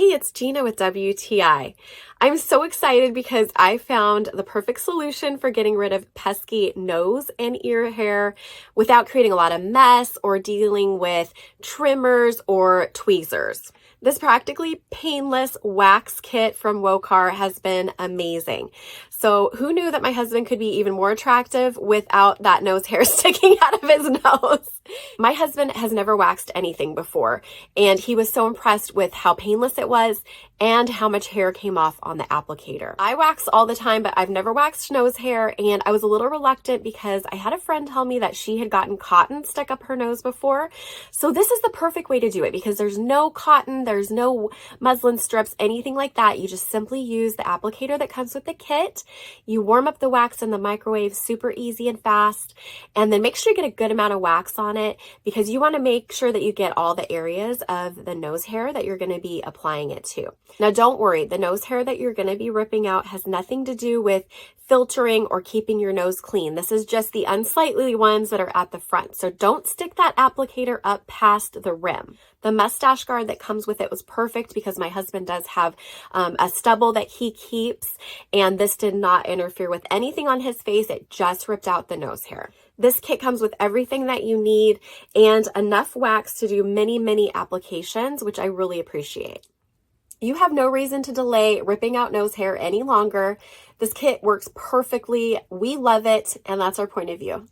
Hey, it's Gina with WTI. I'm so excited because I found the perfect solution for getting rid of pesky nose and ear hair without creating a lot of mess or dealing with trimmers or tweezers. This practically painless wax kit from WOKAR has been amazing. So who knew that my husband could be even more attractive without that nose hair sticking out of his nose? My husband has never waxed anything before, and he was so impressed with how painless it was and how much hair came off on the applicator. I wax all the time, but I've never waxed nose hair, and I was a little reluctant because I had a friend tell me that she had gotten cotton stuck up her nose before. So this is the perfect way to do it because there's no cotton, there's no muslin strips, anything like that. You just simply use the applicator that comes with the kit. You warm up the wax in the microwave, super easy and fast, and then make sure you get a good amount of wax on it because you want to make sure that you get all the areas of the nose hair that you're going to be applying it to. Now, don't worry, the nose hair that you're going to be ripping out has nothing to do with filtering or keeping your nose clean. This is just the unsightly ones that are at the front. So don't stick that applicator up past the rim. The mustache guard that comes with it was perfect because my husband does have a stubble that he keeps, and this did not interfere with anything on his face. It just ripped out the nose hair. This kit comes with everything that you need and enough wax to do many, many applications, which I really appreciate. You have no reason to delay ripping out nose hair any longer. This kit works perfectly. We love it, and that's our point of view.